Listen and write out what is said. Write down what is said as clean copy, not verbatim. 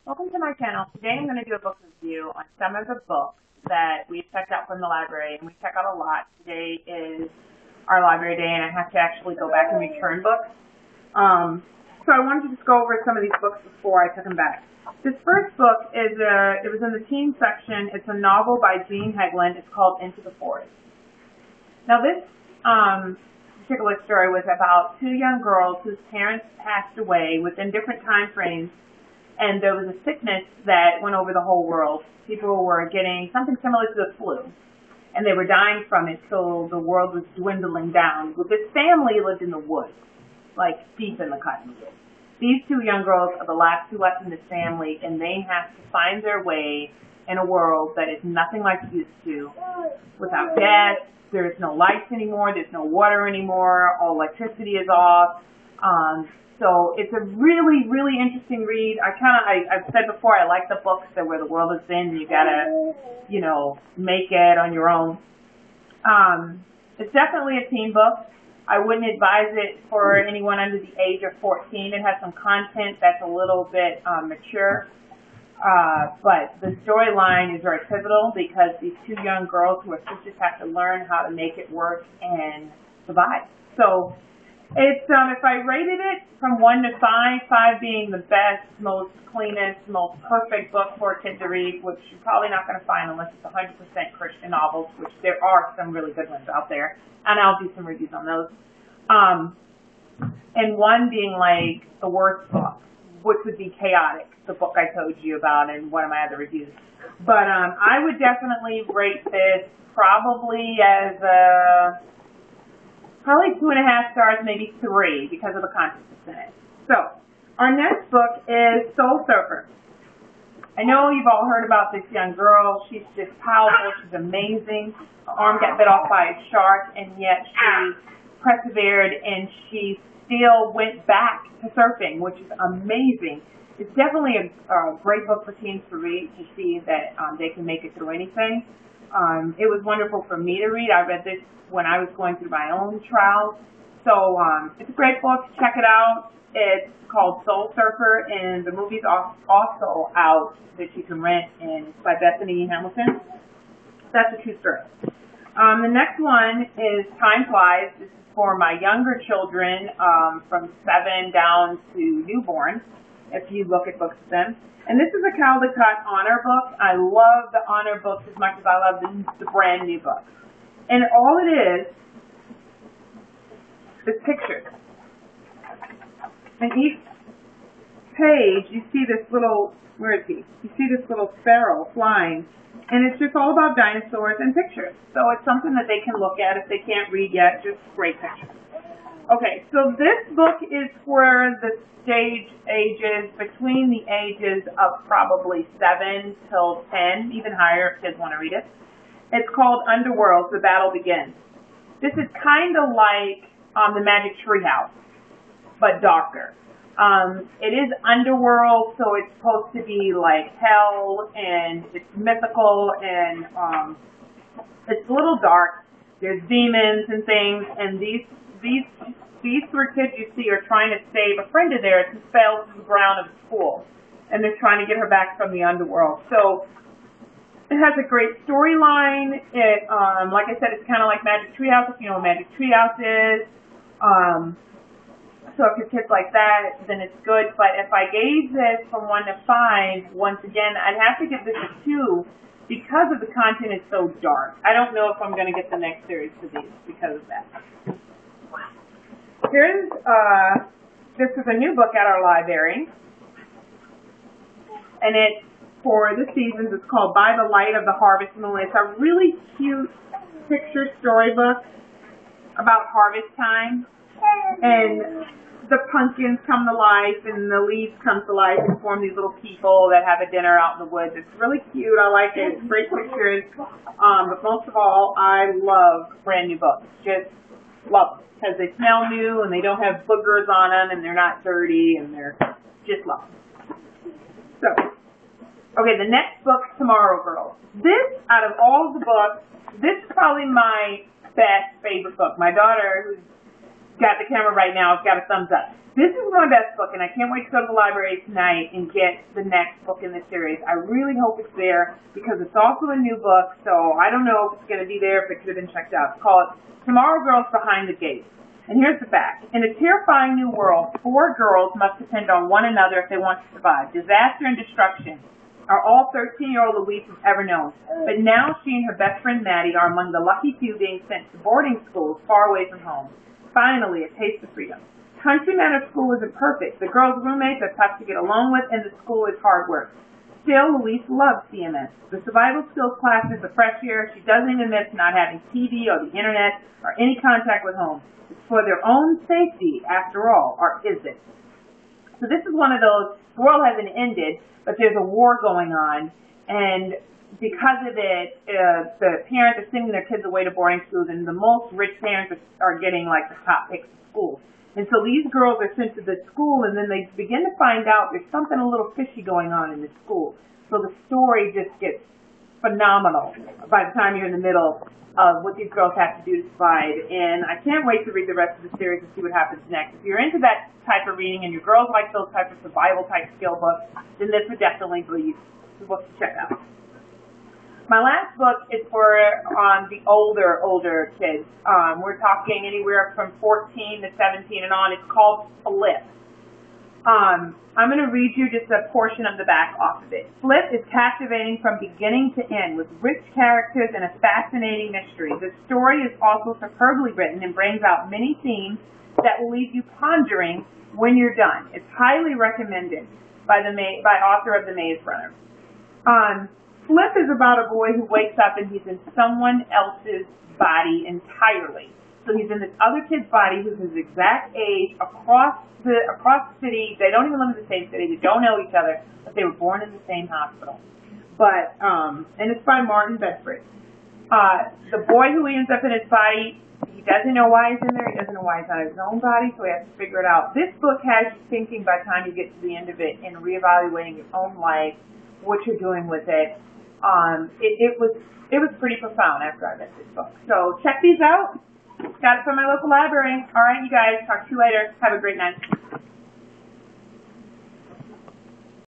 Welcome to my channel. Today I'm going to do a book review on some of the books that we've checked out from the library, and we check out a lot. Today is our library day, and I have to actually go back and return books. So I wanted to just go over some of these books before I took them back. This first book is it was in the teen section. It's a novel by Hegland. It's called Into the Forest. Now this particular story was about two young girls whose parents passed away within different time frames. And there was a sickness that went over the whole world. People were getting something similar to the flu, and they were dying from it, so the world was dwindling down. Well, this family lived in the woods, like deep in the cottonwoods. These two young girls are the last two left in this family, and they have to find their way in a world that is nothing like it used to. Without gas, there's no lights anymore, there's no water anymore, all electricity is off. So it's a really, really interesting read. I've said before, I like the books that where the world has been. You gotta, make it on your own. It's definitely a teen book. I wouldn't advise it for anyone under the age of 14. It has some content that's a little bit mature. But the storyline is very pivotal because these two young girls who are sisters have to learn how to make it work and survive. So it's, if I rated it from 1 to 5, 5 being the best, most cleanest, most perfect book for a kid to read, which you're probably not going to find unless it's 100% Christian novels, which there are some really good ones out there, and I'll do some reviews on those. And 1 being like the worst book, which would be Chaotic, the book I told you about in one of my other reviews. But I would definitely rate this probably as a probably 2.5 stars, maybe 3, because of the content that's in it. So, our next book is Soul Surfer. I know you've all heard about this young girl. She's just powerful. She's amazing. Her arm got bit off by a shark, and yet she persevered, and she still went back to surfing, which is amazing. It's definitely a great book for teens to read, to see that they can make it through anything. It was wonderful for me to read. I read this when I was going through my own trials. So it's a great book. Check it out. It's called Soul Surfer, and the movie's also out that you can rent, and it's by Bethany Hamilton. That's a true story. The next one is Time Flies. This is for my younger children from 7 down to newborn, if you look at books with them. And this is a Caldecott honor book. I love the honor books as much as I love the brand new books. And all it is pictures. And each page, you see this little, where is he? You see this little sparrow flying. And it's just all about dinosaurs and pictures. So it's something that they can look at if they can't read yet, just great pictures. Okay, so this book is for the stage ages, between the ages of probably 7 till 10, even higher if kids want to read it. It's called Underworlds, The Battle Begins. This is kind of like the Magic Tree House, but darker. It is underworld, so it's supposed to be like hell, and it's mythical, and it's a little dark. There's demons and things, and these 3 kids you see are trying to save a friend of theirs who fell to the ground of school, and they're trying to get her back from the underworld. So it has a great storyline. It, like I said, it's kind of like Magic Tree House, if you know what Magic Tree House is. So if your kid's like that, then it's good. But if I gave this from 1 to 5, once again, I'd have to give this a 2 because of the content is so dark. I don't know if I'm going to get the next series for these because of that. Here's, this is a new book at our library, and it's for the seasons. It's called By the Light of the Harvest Moon. It's a really cute picture storybook about harvest time, and the pumpkins come to life, and the leaves come to life and form these little people that have a dinner out in the woods. It's really cute. I like it. It's great pictures. But most of all, I love brand new books. Just love them because they smell new, and they don't have boogers on them, and they're not dirty, and they're just love them. So, okay, the next book, Tomorrow Girls. This, out of all the books, this is probably my best favorite book. My daughter, who's got the camera right now. It's got a thumbs up. This is my best book, and I can't wait to go to the library tonight and get the next book in the series. I really hope it's there because it's also a new book, so I don't know if it's going to be there, if it could have been checked out. It's called Tomorrow Girls Behind the Gates. And here's the fact. In a terrifying new world, 4 girls must depend on one another if they want to survive. Disaster and destruction are all 13-year-old Louise has ever known. But now she and her best friend Maddie are among the lucky few being sent to boarding schools far away from home. Finally, a taste of freedom. Country Manor School isn't perfect. The girls' roommates are tough to get along with, and the school is hard work. Still, Louise loves CMS. The survival skills class is the fresh air. She doesn't even miss not having TV or the internet or any contact with home. It's for their own safety, after all, or is it? So this is one of those, the world hasn't ended, but there's a war going on, and because of it, the parents are sending their kids away to boarding schools, and the most rich parents are getting like the top picks of schools. And so these girls are sent to the school, and then they begin to find out there's something a little fishy going on in the school. So the story just gets phenomenal by the time you're in the middle of what these girls have to do to survive. And I can't wait to read the rest of the series and see what happens next. If you're into that type of reading and your girls like those types of survival-type skill books, then this would definitely be the book to check out. My last book is for the older kids. We're talking anywhere from 14 to 17 and on. It's called Flip. I'm going to read you just a portion of the back off of it. Flip is captivating from beginning to end with rich characters and a fascinating mystery. The story is also superbly written and brings out many themes that will leave you pondering when you're done. It's highly recommended by author of The Maze Runner. Flip is about a boy who wakes up and he's in someone else's body entirely. So he's in this other kid's body who's his exact age across the city. They don't even live in the same city. They don't know each other, but they were born in the same hospital. But and it's by Martyn Bedford. The boy who ends up in his body, he doesn't know why he's in there. He doesn't know why he's not in his own body, so he has to figure it out. This book has you thinking by the time you get to the end of it and reevaluating your own life, what you're doing with it. It was pretty profound after I read this book. So check these out. Got it from my local library. All right, you guys. Talk to you later. Have a great night.